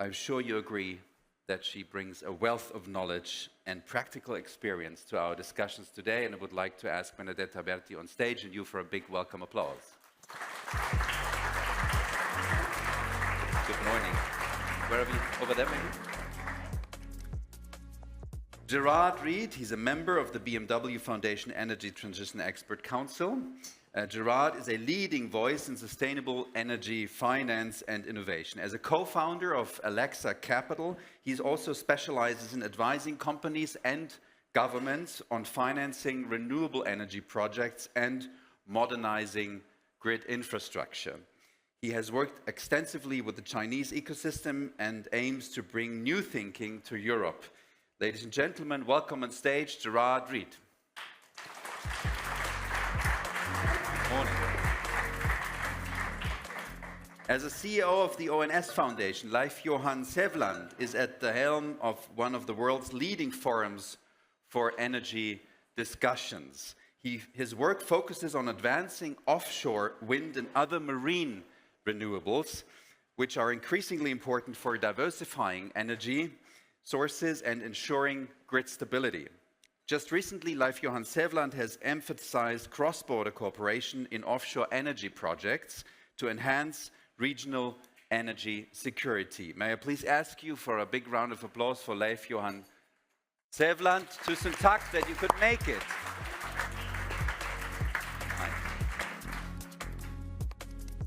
I'm sure you agree that she brings a wealth of knowledge and practical experience to our discussions today, and I would like to ask Benedetta BERTI on stage and you for a big welcome applause. Good morning. Where are we? Over there, maybe? Gerard Reed, he's a member of the BMW Foundation Energy Transition Expert Council. Gerard is a leading voice in sustainable energy, finance, and innovation. As a co-founder of Alexa Capital, he also specializes in advising companies and governments on financing renewable energy projects and modernizing grid infrastructure. He has worked extensively with the Chinese ecosystem and aims to bring new thinking to Europe. Ladies and gentlemen, welcome on stage, Gerard Reed. Morning. As a CEO of the ONS Foundation, Leif Johan Sevland is at the helm of one of the world's leading forums for energy discussions. His work focuses on advancing offshore wind and other marine renewables, which are increasingly important for diversifying energy sources and ensuring grid stability. Just recently, Leif Johan Sevland has emphasized cross-border cooperation in offshore energy projects to enhance regional energy security. May I please ask you for a big round of applause for Leif Johan Sevland. Tusen tack that you could make it.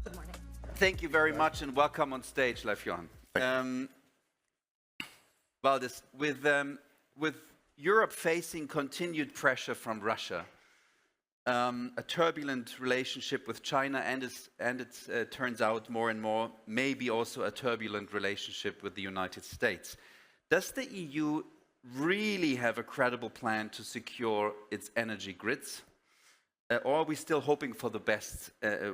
Good morning. Thank you very much and welcome on stage, Leif Johan. With Europe facing continued pressure from Russia, a turbulent relationship with China, and it turns out more and more, maybe also a turbulent relationship with the United States. Does the EU really have a credible plan to secure its energy grids? Or are we still hoping for the best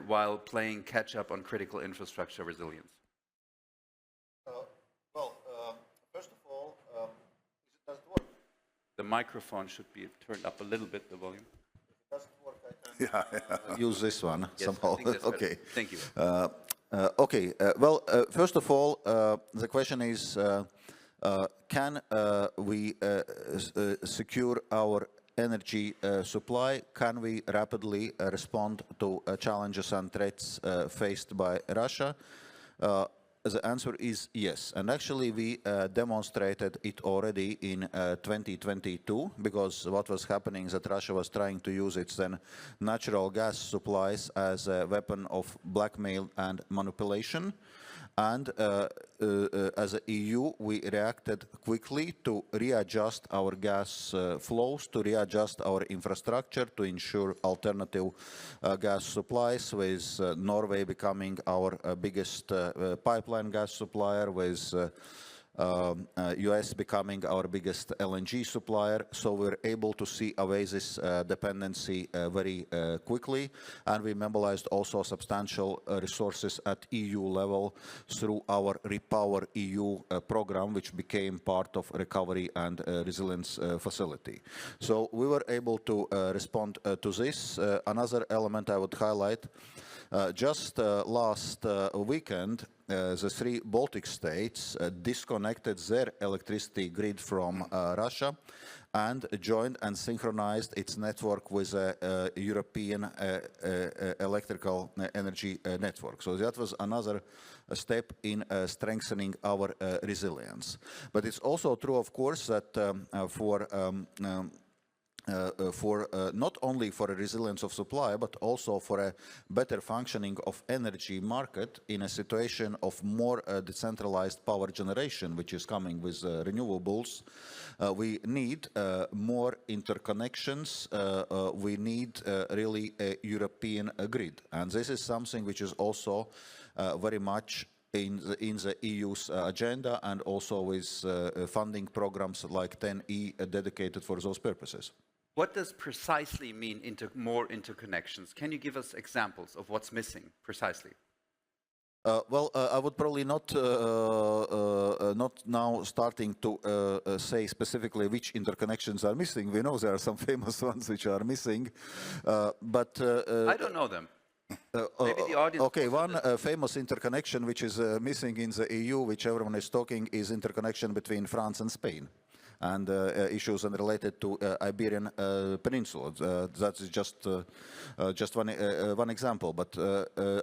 while playing catch-up on critical infrastructure resilience? First of all, does it work? The microphone should be turned up a little bit, the volume. If it doesn't work, I can use this one Yes, somehow. Okay. Thank you. First of all, the question is, can we secure our energy supply? Can we rapidly respond to challenges and threats faced by Russia? The answer is yes, and actually we demonstrated it already in 2022, because what was happening is that Russia was trying to use its then natural gas supplies as a weapon of blackmail and manipulation. And as an EU, we reacted quickly to readjust our gas flows, to readjust our infrastructure, to ensure alternative gas supplies, with Norway becoming our biggest pipeline gas supplier, with US becoming our biggest LNG supplier. So we're able to see away this dependency very quickly, and we mobilized also substantial resources at EU level through our Repower EU program, which became part of Recovery and Resilience Facility. So we were able to respond to this. Another element I would highlight, just last weekend, the three Baltic states disconnected their electricity grid from Russia and joined and synchronized its network with a European electrical energy network. So that was another step in strengthening our resilience. But it's also true, of course, that not only for a resilience of supply, but also for a better functioning of energy market in a situation of more decentralized power generation, which is coming with renewables. We need more interconnections. We need really a European grid. And this is something which is also very much in the EU's agenda, and also with funding programs like 10E dedicated for those purposes. What does precisely mean more interconnections? Can you give us examples of what's missing precisely? I would probably not now starting to say specifically which interconnections are missing. We know there are some famous ones which are missing, but I don't know them. Maybe the audience. Okay, one famous interconnection which is missing in the EU, which everyone is talking, is interconnection between France and Spain, and issues related to Iberian Peninsula. That is just one example, but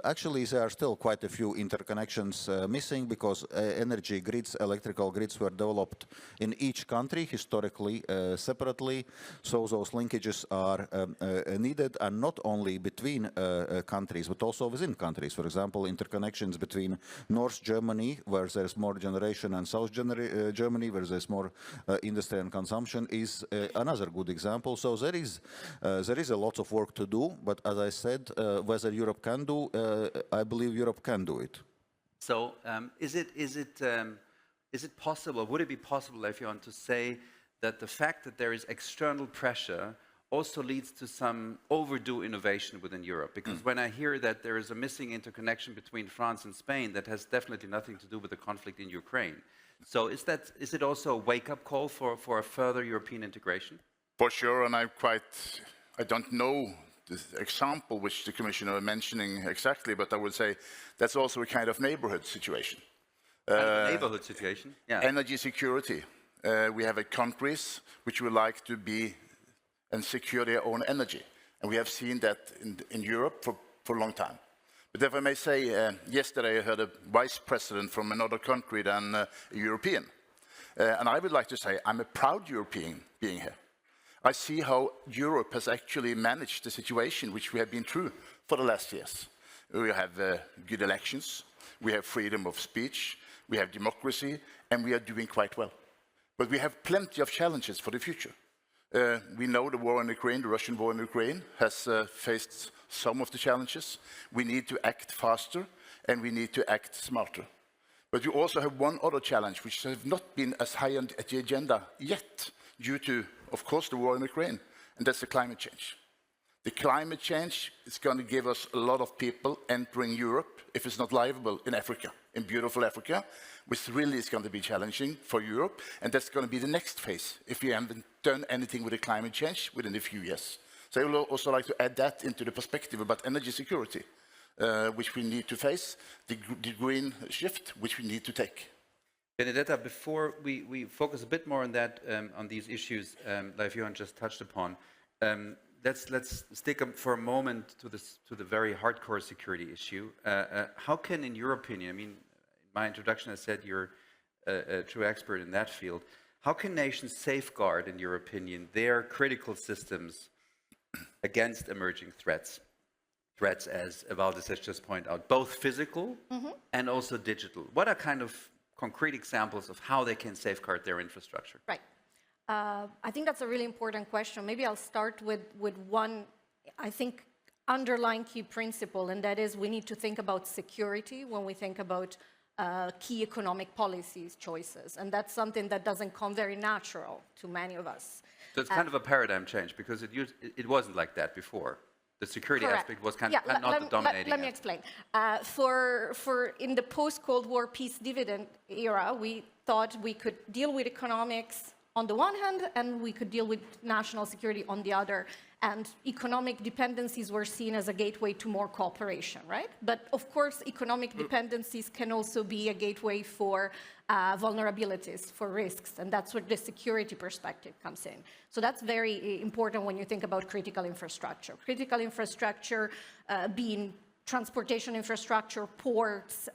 actually there are still quite a few interconnections missing because energy grids, electrical grids were developed in each country historically separately, so those linkages are needed, and not only between countries but also within countries. For example, interconnections between North Germany, where there's more generation, and South Germany, where there's more industry and consumption, is another good example. So there is a lot of work to do, but as I said, whether Europe can do, I believe Europe can do it. So is it possible, would it be possible, if you want to say, that the fact that there is external pressure also leads to some overdue innovation within Europe? Because when I hear that there is a missing interconnection between France and Spain, that has definitely nothing to do with the conflict in Ukraine. So is it also a wake-up call for a further European integration? For sure, and I don't know the example which the Commissioner was mentioning exactly, but I would say that's also a kind of neighborhood situation. Kind of a neighborhood situation, yeah. Energy security. We have countries which would like to be and secure their own energy, and we have seen that in Europe for a long time. But if I may say, yesterday I heard a vice president from another country than a European. And I would like to say I'm a proud European being here. I see how Europe has actually managed the situation which we have been through for the last years. We have good elections, we have freedom of speech, we have democracy, and we are doing quite well. But we have plenty of challenges for the future. We know the war in Ukraine, the Russian war in Ukraine, has faced some of the challenges. We need to act faster, and we need to act smarter. But we also have one other challenge, which has not been as high on the agenda yet, due to, of course, the war in Ukraine, and that's the climate change. The climate change is going to give us a lot of people entering Europe, if it's not livable, in Africa, in beautiful Africa, which really is going to be challenging for Europe, and that's going to be the next phase if we haven't done anything with the climate change within a few years. So I would also like to add that into the perspective about energy security, which we need to face, the green shift, which we need to take. Benedetta, before we focus a bit more on that, on these issues, like Johan just touched upon, let's stick for a moment to the very hardcore security issue. How can, in your opinion, I mean, in my introduction I said you're a true expert in that field, how can nations safeguard, in your opinion, their critical systems against emerging threats? Threats, as Valdis has just pointed out, both physical and also digital. What are kind of concrete examples of how they can safeguard their infrastructure? Right. I think that's a really important question. Maybe I'll start with one, I think, underlying key principle, and that is we need to think about security when we think about key economic policies choices. And that's something that doesn't come very natural to many of us. So it's kind of a paradigm change, because it wasn't like that before. The security Correct. aspect was kind of not the dominating Let me explain. For in the post-Cold War peace dividend era, we thought we could deal with economics on the one hand, and we could deal with national security on the other. And economic dependencies were seen as a gateway to more cooperation, right? But of course, economic dependencies can also be a gateway for vulnerabilities, for risks, and that's where the security perspective comes in. So that's very important when you think about critical infrastructure. Critical infrastructure being transportation infrastructure, ports,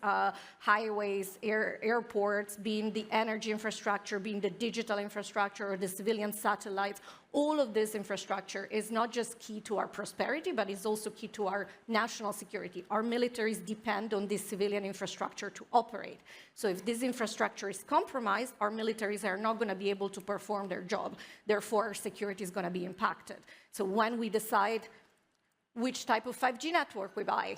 highways, airports, being the energy infrastructure, being the digital infrastructure, or the civilian satellites. All of this infrastructure is not just key to our prosperity, but is also key to our national security. Our militaries depend on this civilian infrastructure to operate. So if this infrastructure is compromised, our militaries are not going to be able to perform their job. Therefore, our security is going to be impacted. So when we decide which type of 5G network we buy,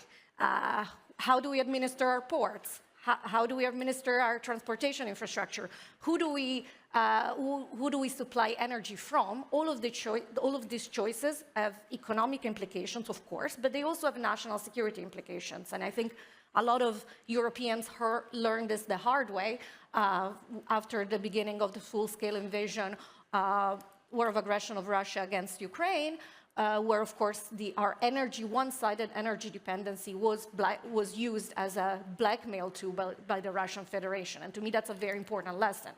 how do we administer our ports, how do we administer our transportation infrastructure, who do we supply energy from, all of these choices have economic implications, of course, but they also have national security implications. And I think a lot of Europeans learned this the hard way after the beginning of the full-scale invasion, war of aggression of Russia against Ukraine. where, of course, our one-sided energy dependency was used as a blackmail tool by the Russian Federation. And to me, that's a very important lesson.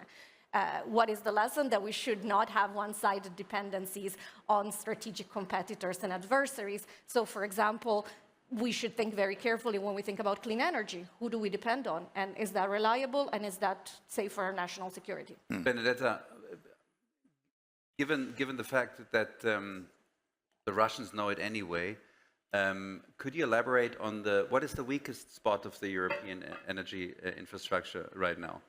What is the lesson? That we should not have one-sided dependencies on strategic competitors and adversaries. So, for example, we should think very carefully when we think about clean energy. Who do we depend on? And is that reliable? And is that safe for our national security? Benedetta, given the fact that the Russians know it anyway, could you elaborate on what is the weakest spot of the European energy infrastructure right now?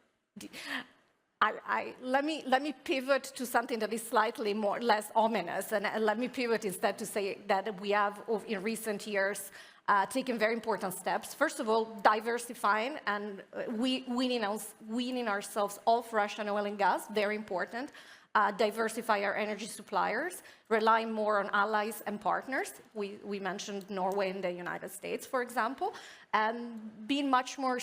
Let me pivot to something that is slightly less ominous, and let me pivot instead to say that we have, in recent years, taken very important steps. First of all, diversifying and weaning ourselves off Russian oil and gas, very important. Diversify our energy suppliers, relying more on allies and partners. We mentioned Norway and the United States, for example, and being much more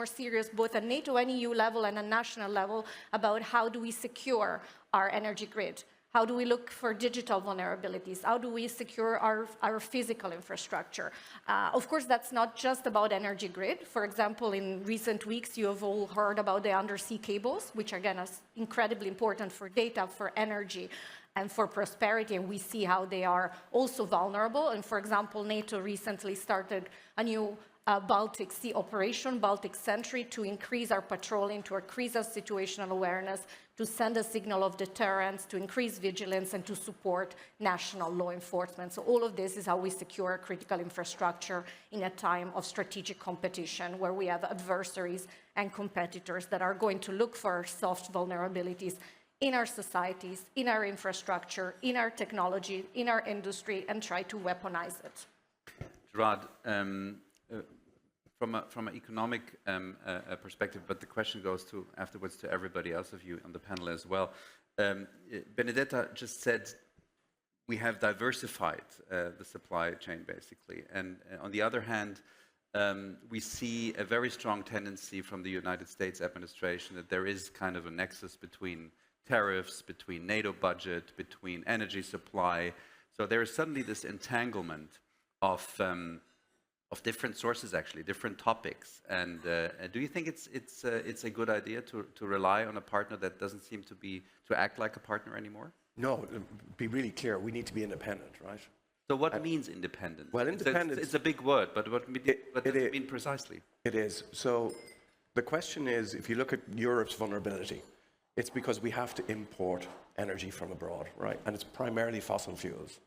serious, both at NATO and EU level and at national level, about how do we secure our energy grid? How do we look for digital vulnerabilities? How do we secure our physical infrastructure? Of course, that's not just about energy grid. For example, in recent weeks, you have all heard about the undersea cables, which again is incredibly important for data, for energy, and for prosperity, and we see how they are also vulnerable. And for example, NATO recently started a new Baltic Sea operation, Baltic Sentry, to increase our patrolling, to increase our situational awareness, to send a signal of deterrence, to increase vigilance, and to support national law enforcement. So all of this is how we secure critical infrastructure in a time of strategic competition, where we have adversaries and competitors that are going to look for soft vulnerabilities in our societies, in our infrastructure, in our technology, in our industry, and try to weaponize it. Gerard, from an economic perspective, but the question goes afterwards to everybody else of you on the panel as well. Benedetta just said we have diversified the supply chain, basically. And on the other hand, we see a very strong tendency from the United States administration that there is kind of a nexus between tariffs, between NATO budget, between energy supply. So there is suddenly this entanglement of different sources, actually, different topics. And do you think it's a good idea to rely on a partner that doesn't seem to act like a partner anymore? No, be really clear, we need to be independent, right? So what means independent? Well, independence... It's a big word, but what does it mean precisely? It is. So the question is, if you look at Europe's vulnerability, it's because we have to import energy from abroad, right? And it's primarily fossil fuels.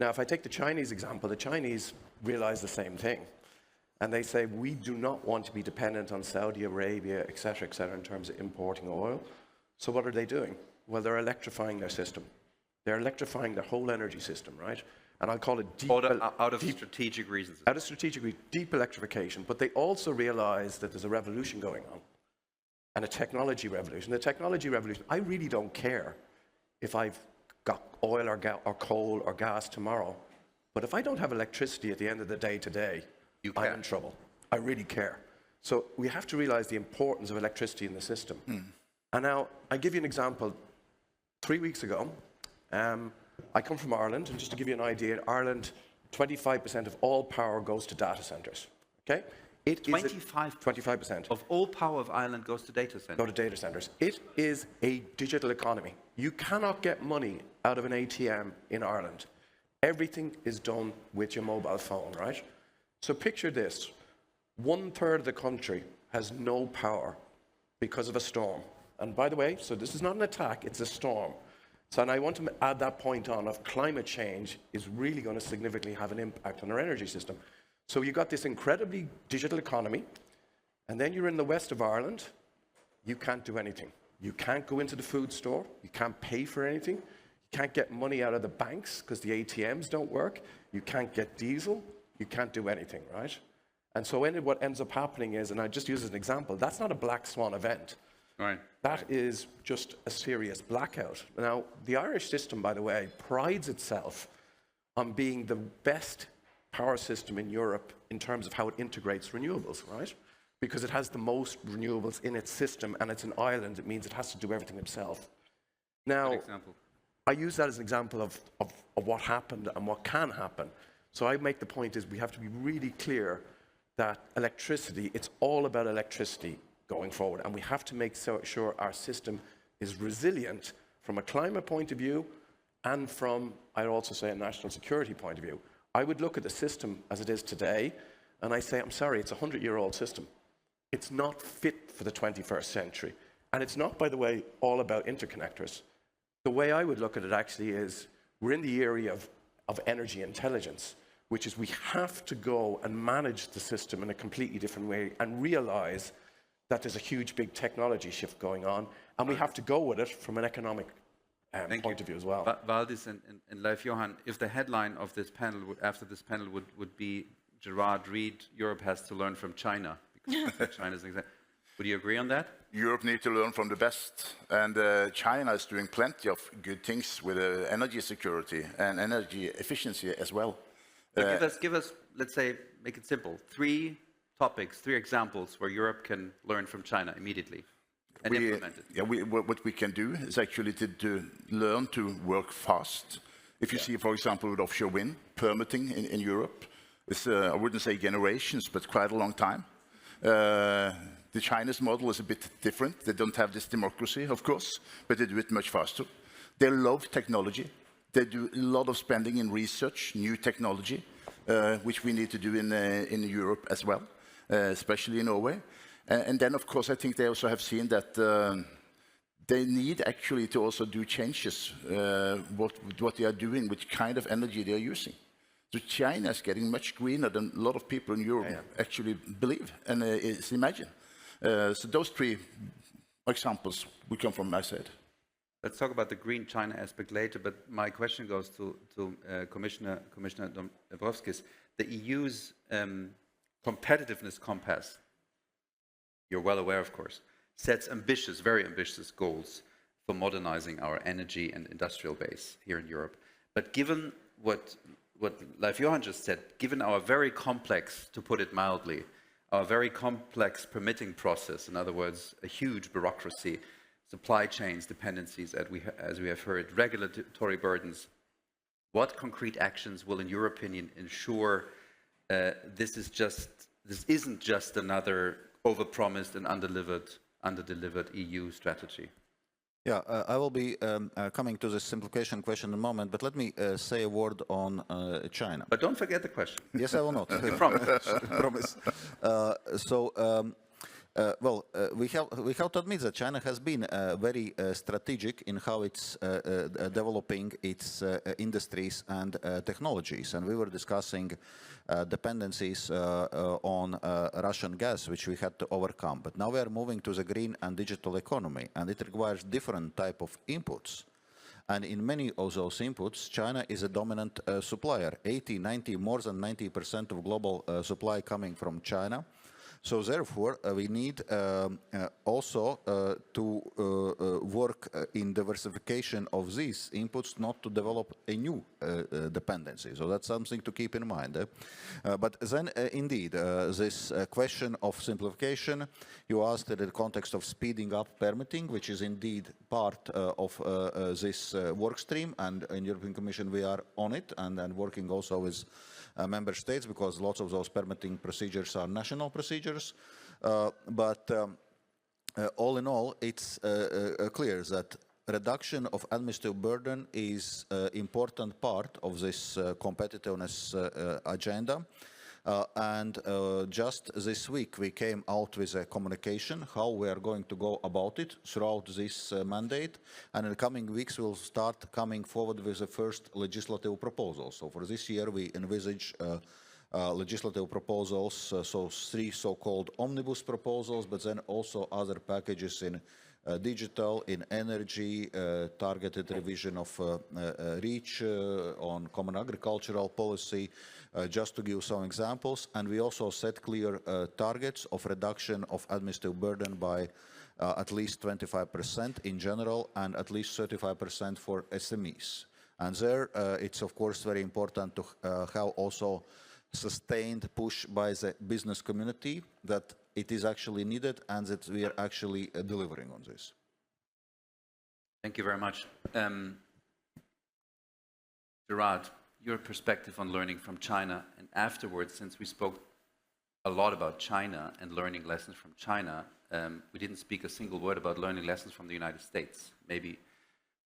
Now, if I take the Chinese example, the Chinese realize the same thing. And they say, we do not want to be dependent on Saudi Arabia, et cetera, in terms of importing oil. So what are they doing? Well, they're electrifying their system. They're electrifying their whole energy system, right? And I'll call it deep... Out of strategic reasons. Out of strategic, deep electrification. But they also realize that there's a revolution going on. And a technology revolution. The technology revolution, I really don't care if I've got oil or coal or gas tomorrow. But if I don't have electricity at the end of the day today, I'm in trouble. I really care. So we have to realize the importance of electricity in the system. And now, I give you an example. 3 weeks ago, I come from Ireland, and just to give you an idea, in Ireland, 25% of all power goes to data centers. Okay? 25% of all power of Ireland goes to data centers. Go to data centers. It is a digital economy. You cannot get money out of an ATM in Ireland. Everything is done with your mobile phone, right? So picture this. 1/3 of the country has no power because of a storm. And by the way, so this is not an attack, it's a storm. So and I want to add that point on of climate change is really going to significantly have an impact on our energy system. So you've got this incredibly digital economy, and then you're in the west of Ireland, you can't do anything. You can't go into the food store, you can't pay for anything, you can't get money out of the banks because the ATMs don't work, you can't get diesel, you can't do anything, right? And so what ends up happening is, and I just use as an example, that's not a black swan event. Right. That is just a serious blackout. Now, the Irish system, by the way, prides itself on being the best power system in Europe in terms of how it integrates renewables, right? Because it has the most renewables in its system, and it's an island. It means it has to do everything itself. Now, good example. I use that as an example of what happened and what can happen. So I make the point is we have to be really clear that electricity, it's all about electricity going forward. And we have to make sure our system is resilient from a climate point of view and from, I'd also say, a national security point of view. I would look at the system as it is today, and I say, I'm sorry, it's a 100-year-old system. It's not fit for the 21st century. And it's not, by the way, all about interconnectors. The way I would look at it actually is we're in the area of energy intelligence, which is we have to go and manage the system in a completely different way and realize that there's a huge, big technology shift going on, and we have to go with it from an economic point of view as well. Valdis and Leif Johan, if the headline of this panel, after this panel, would be Gerard Reed, Europe has to learn from China, because China's an example. Would you agree on that? Europe needs to learn from the best, and China is doing plenty of good things with energy security and energy efficiency as well. Give us, let's say, make it simple, 3 topics, 3 examples where Europe can learn from China immediately and implement it. Yeah, what we can do is actually to learn to work fast. If you see, for example, with offshore wind, permitting in Europe, it's, I wouldn't say generations, but quite a long time. The Chinese model is a bit different. They don't have this democracy, of course, but they do it much faster. They love technology. They do a lot of spending in research, new technology, which we need to do in Europe as well, especially in Norway. And then, of course, I think they also have seen that they need actually to also do changes, what they are doing, which kind of energy they are using. So China is getting much greener than a lot of people in Europe actually believe and imagine. So those 3 examples would come from my side. Let's talk about the green China aspect later, but my question goes to Commissioner Dombrovskis. The EU's competitiveness compass, you're well aware, of course, sets ambitious, very ambitious goals for modernizing our energy and industrial base here in Europe. But given what Leif Johan just said, given our very complex, to put it mildly, our very complex permitting process, in other words, a huge bureaucracy, supply chains, dependencies, as we have heard, regulatory burdens, what concrete actions will, in your opinion, ensure this isn't just another overpromised and underdelivered EU strategy? Yeah, I will be coming to the simplification question in a moment, but let me say a word on China. But don't forget the question. Yes, I will not. I promise. Promise. We have to admit that China has been very strategic in how it's developing its industries and technologies. And we were discussing dependencies on Russian gas, which we had to overcome. But now we are moving to the green and digital economy, and it requires different type of inputs. And in many of those inputs, China is a dominant supplier. 80, 90, more than 90% of global supply coming from China. So therefore, we need also to work in diversification of these inputs, not to develop a new dependency. So that's something to keep in mind. But then, indeed, this question of simplification, you asked in the context of speeding up permitting, which is indeed part of this work stream. And in European Commission, we are on it and working also with member states, because lots of those permitting procedures are national procedures. But all in all, it's clear that reduction of administrative burden is an important part of this competitiveness agenda. And just this week we came out with a communication how we are going to go about it throughout this mandate, and in the coming weeks we'll start coming forward with the first legislative proposals. So for this year we envisage legislative proposals, so 3 so-called omnibus proposals, but then also other packages in digital, in energy, targeted revision of REACH on common agricultural policy, just to give some examples. And we also set clear targets of reduction of administrative burden by at least 25% in general and at least 35% for SMEs. And there it's of course very important to have also sustained push by the business community that it is actually needed and that we are actually delivering on this. Thank you very much. Gerard, your perspective on learning from China, and afterwards, since we spoke a lot about China and learning lessons from China, we didn't speak a single word about learning lessons from the United States. Maybe,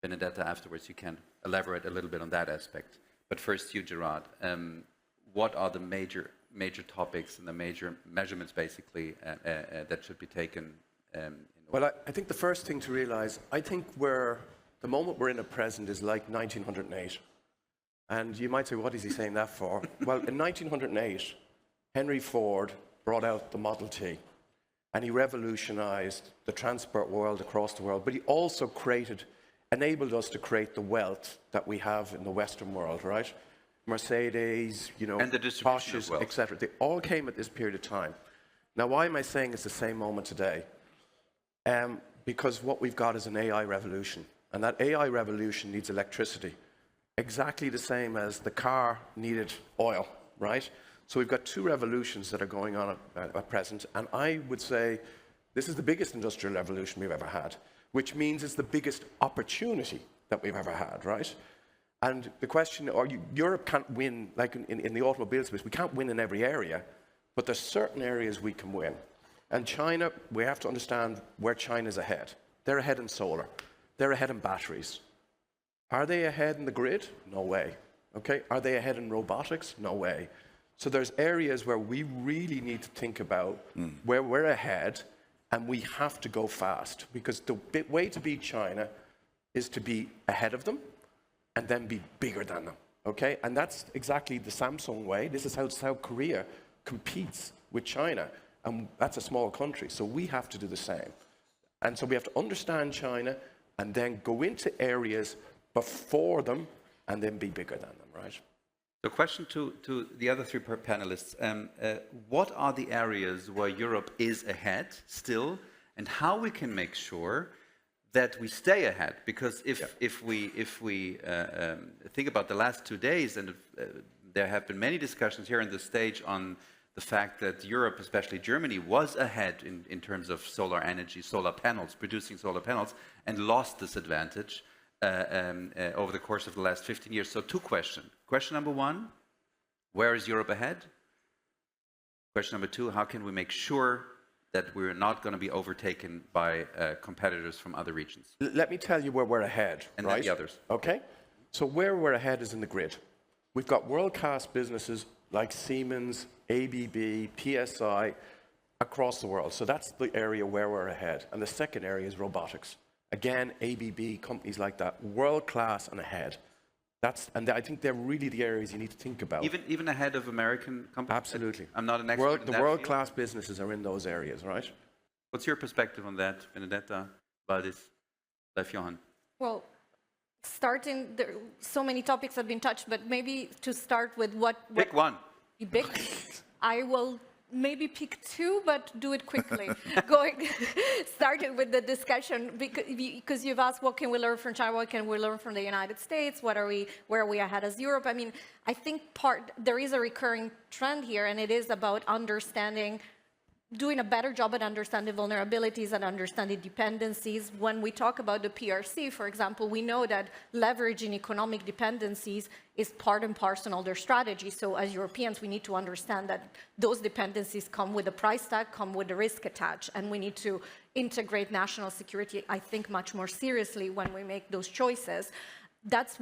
Benedetta, afterwards you can elaborate a little bit on that aspect. But first you, Gerard, what are the major topics and the major measurements, basically, that should be taken? Well, I think the first thing to realize, I think the moment we're in at present is like 1908. And you might say, what is he saying that for? Well, in 1908, Henry Ford brought out the Model T, and he revolutionized the transport world across the world, but he also enabled us to create the wealth that we have in the Western world, right? Mercedes, and the distribution of wealth, etc. They all came at this period of time. Now, why am I saying it's the same moment today? Because what we've got is an AI revolution, and that AI revolution needs electricity, exactly the same as the car needed oil, right? So we've got two revolutions that are going on at present, and I would say this is the biggest industrial revolution we've ever had, which means it's the biggest opportunity that we've ever had, right? And the question, Europe can't win, like in the automobile space, we can't win in every area, but there's certain areas we can win. And China, we have to understand where China's ahead. They're ahead in solar. They're ahead in batteries. Are they ahead in the grid? No way. Okay, are they ahead in robotics? No way. So there's areas where we really need to think about where we're ahead, and we have to go fast, because the way to beat China is to be ahead of them and then be bigger than them, okay? And that's exactly the Samsung way. This is how South Korea competes with China, and that's a small country, so we have to do the same. And so we have to understand China and then go into areas before them and then be bigger than them, right? The question to the other three panelists, what are the areas where Europe is ahead still, and how we can make sure that we stay ahead? Because if we think about the last 2 days, and there have been many discussions here on the stage on the fact that Europe, especially Germany, was ahead in terms of solar energy, solar panels, producing solar panels, and lost this advantage over the course of the last 15 years. So two questions. Question number one, where is Europe ahead? Question number two, how can we make sure that we're not going to be overtaken by competitors from other regions? Let me tell you where we're ahead, and right? then the others. Okay? So where we're ahead is in the grid. We've got world-class businesses like Siemens, ABB, PSI, across the world. So that's the area where we're ahead. And the second area is robotics. Again, ABB, companies like that, world-class and ahead. And I think they're really the areas you need to think about. Even ahead of American companies? Absolutely. I'm not an expert in that The world-class businesses are in those areas, right? What's your perspective on that, Benedetta, Valdis, Leif Johan? Well, there, so many topics have been touched, but maybe to start with Pick one. Big. I will maybe pick two, but do it quickly. Starting with the discussion, because you've asked what can we learn from China, what can we learn from the United States, where are we ahead as Europe? I mean, I think there is a recurring trend here, and it is about doing a better job at understanding vulnerabilities and understanding dependencies. When we talk about the PRC, for example, we know that leveraging economic dependencies is part and parcel of their strategy. So as Europeans, we need to understand that those dependencies come with a price tag, come with a risk attached, and we need to integrate national security, I think, much more seriously when we make those choices. That's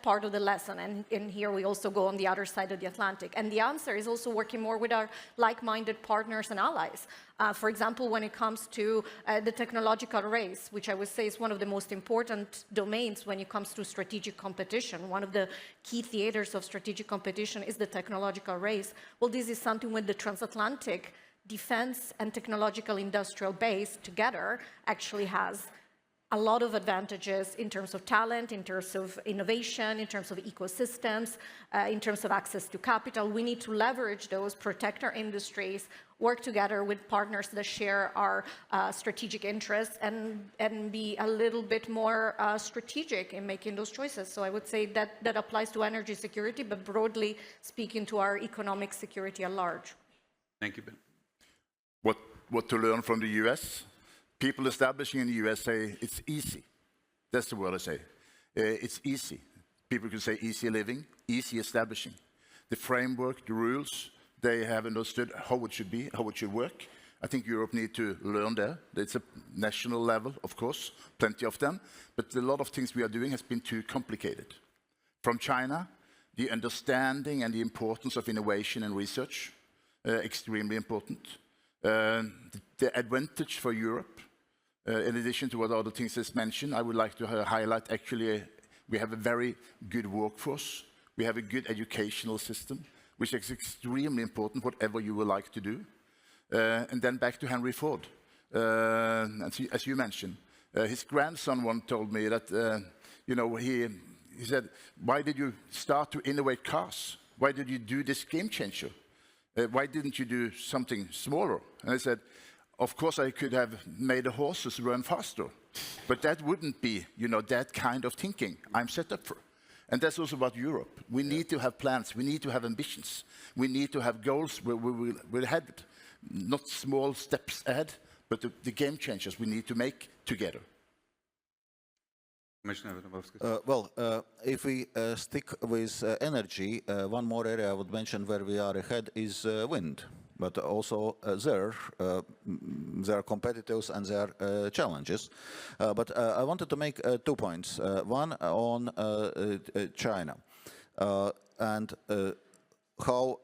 part of the lesson, and in here we also go on the other side of the Atlantic. And the answer is also working more with our like-minded partners and allies. For example, when it comes to the technological race, which I would say is one of the most important domains when it comes to strategic competition. One of the key theaters of strategic competition is the technological race. Well, this is something with the transatlantic defense and technological industrial base together actually has a lot of advantages in terms of talent, in terms of innovation, in terms of ecosystems, in terms of access to capital. We need to leverage those, protect our industries, work together with partners that share our strategic interests, and be a little bit more strategic in making those choices. So I would say that applies to energy security, but broadly speaking to our economic security at large. Thank you, Ben. What to learn from the US? People establishing in the US say it's easy. That's the word I say. It's easy. people could say easy living, easy establishing. The framework, the rules, they have understood how it should be, how it should work. I think Europe needs to learn there. It's a national level, of course, plenty of them, but a lot of things we are doing has been too complicated. From China, the understanding and the importance of innovation and research, extremely important. The advantage for Europe, in addition to what other things is mentioned, I would like to highlight actually we have a very good workforce. We have a good educational system, which is extremely important, whatever you would like to do. And then back to Henry Ford. As you mentioned, his grandson once told me that, he said, why did you start to innovate cars? Why did you do this game changer? Why didn't you do something smaller? And I said, of course I could have made the horses run faster, but that wouldn't be, that kind of thinking I'm set up for. And that's also about Europe. We need to have plans. We need to have ambitions. We need to have goals where we're headed. Not small steps ahead, but the game changers we need to make together. If we stick with energy, one more area I would mention where we are ahead is wind. But also there are competitors and there are challenges. But I wanted to make 2 points. One on China and how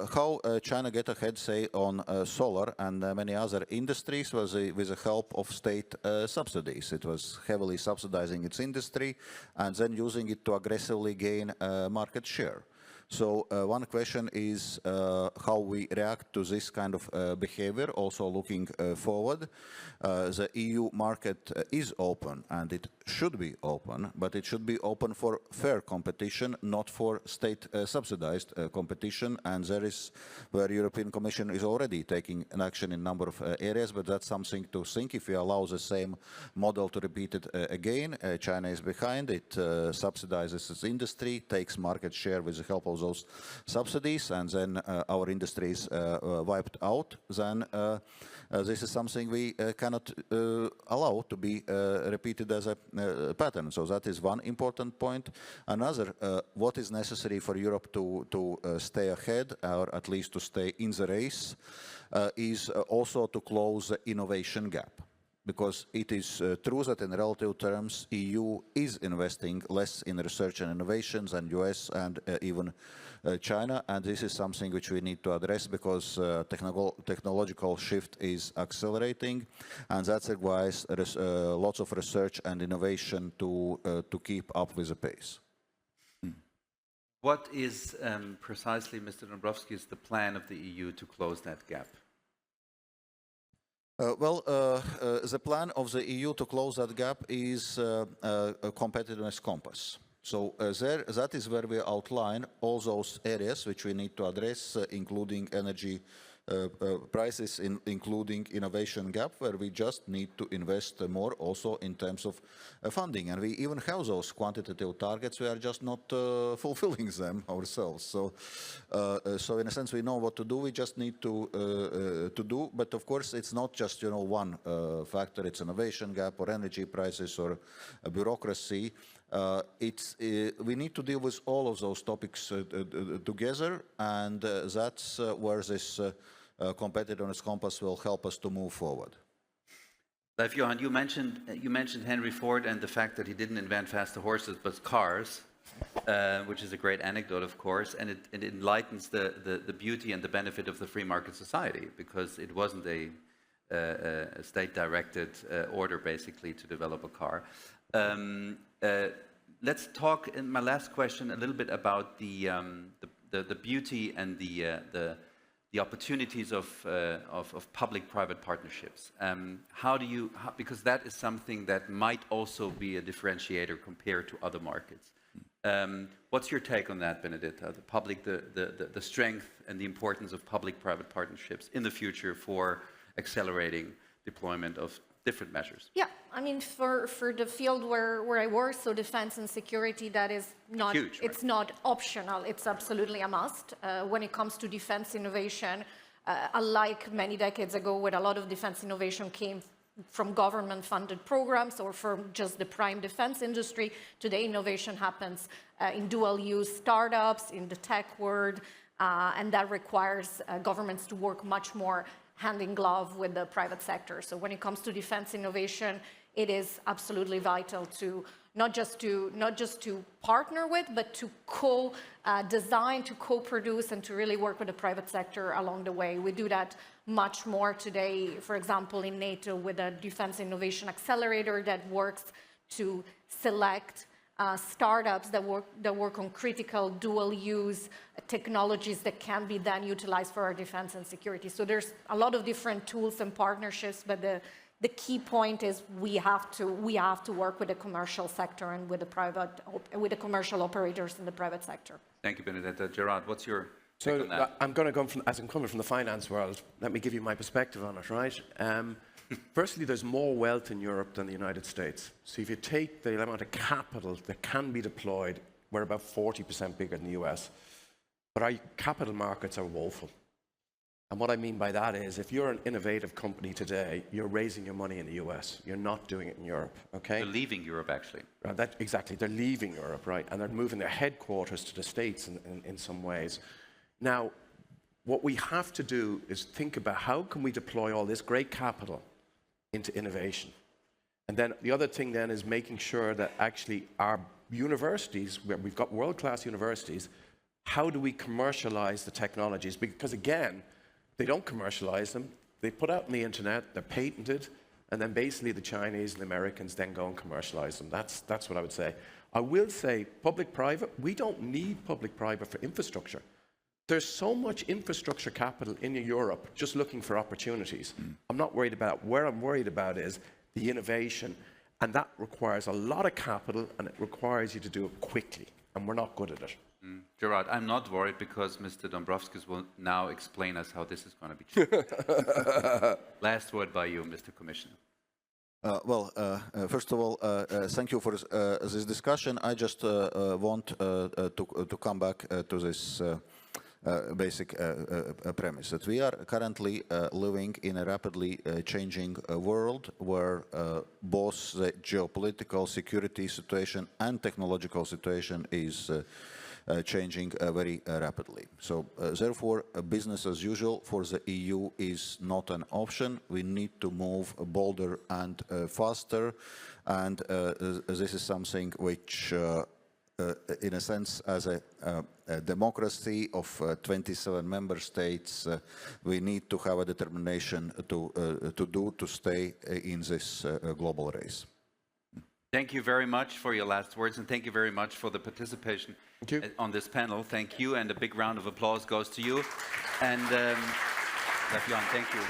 China get ahead, say, on solar and many other industries was with the help of state subsidies. It was heavily subsidizing its industry and then using it to aggressively gain market share. So one question is how we react to this kind of behavior, also looking forward. The EU market is open and it should be open, but it should be open for fair competition, not for state-subsidized competition. And there is where European Commission is already taking an action in a number of areas, but that's something to think. If we allow the same model to repeat it again, China is behind, it subsidizes its industry, takes market share with the help of those subsidies, and then our industry is wiped out, then this is something we cannot allow to be repeated as a pattern. So that is one important point. Another, what is necessary for Europe to stay ahead, or at least to stay in the race, is also to close the innovation gap. Because it is true that in relative terms, EU is investing less in research and innovations than US and even China, and this is something which we need to address because technological shift is accelerating, and that requires lots of research and innovation to keep up with the pace. What is precisely, Mr. Dombrovskis, the plan of the EU to close that gap? The plan of the EU to close that gap is a competitiveness compass. So that is where we outline all those areas which we need to address, including energy prices, including innovation gap, where we just need to invest more also in terms of funding. And we even have those quantitative targets, we are just not fulfilling them ourselves. So in a sense, we know what to do, we just need to do. But of course, it's not just one factor, it's innovation gap or energy prices or bureaucracy. We need to deal with all of those topics together, and that's where this competitiveness compass will help us to move forward. Leif Johan, you mentioned Henry Ford and the fact that he didn't invent faster horses but cars, which is a great anecdote, of course, and it enlightens the beauty and the benefit of the free market society, because it wasn't a state-directed order, basically, to develop a car. Let's talk, in my last question, a little bit about the beauty and the opportunities of public-private partnerships. Because that is something that might also be a differentiator compared to other markets. What's your take on that, Benedetta? The strength and the importance of public-private partnerships in the future for accelerating deployment of different measures? Yeah, I mean, for the field where I work, so defense and security, that is not, huge, it's not optional, it's absolutely a must. When it comes to defense innovation, unlike many decades ago, where a lot of defense innovation came from government-funded programs or from just the prime defense industry. Today, innovation happens in dual-use startups, in the tech world, and that requires governments to work much more hand in glove with the private sector. So when it comes to defense innovation, it is absolutely vital to not just to partner with, but to co-design, to co-produce, and to really work with the private sector along the way. We do that much more today, for example, in NATO with a Defense Innovation Accelerator that works to select startups that work on critical dual-use technologies that can be then utilized for our defense and security. So there's a lot of different tools and partnerships, but the key point is we have to work with the commercial sector and with the commercial operators in the private sector. Thank you, Benedetta. Gerard, what's your take on that? I'm going to go as I'm coming from the finance world. Let me give you my perspective on it, right? Firstly, there's more wealth in Europe than the United States. So if you take the amount of capital that can be deployed, we're about 40% bigger than the US. But our capital markets are woeful. And what I mean by that is, if you're an innovative company today, you're raising your money in the US. You're not doing it in Europe, okay? They're leaving Europe, actually. Exactly, they're leaving Europe, right? And they're moving their headquarters to the States in some ways. Now, what we have to do is think about how can we deploy all this great capital into innovation. And then the other thing then is making sure that actually our universities, where we've got world-class universities, how do we commercialize the technologies? Because again, they don't commercialize them. They put out on the internet, they're patented, and then basically the Chinese and the Americans then go and commercialize them. That's what I would say. I will say public-private, we don't need public-private for infrastructure. There's so much infrastructure capital in Europe just looking for opportunities. I'm not worried about where I'm worried about is the innovation, and that requires a lot of capital, and it requires you to do it quickly, and we're not good at it. Gerard, I'm not worried because Mr. Dombrovskis will now explain us how this is going to be changed. Last word by you, Mr. Commissioner. First of all, thank you for this discussion. I just want to come back to this basic premise that we are currently living in a rapidly changing world where both the geopolitical security situation and technological situation is changing very rapidly. So therefore, business as usual for the EU is not an option. We need to move bolder and faster, and this is something which in a sense, as a democracy of 27 member states, we need to have a determination to stay in this global race. Thank you very much for your last words, and thank you very much for the participation on this panel. Thank you, and a big round of applause goes to you. And Jan, thank you.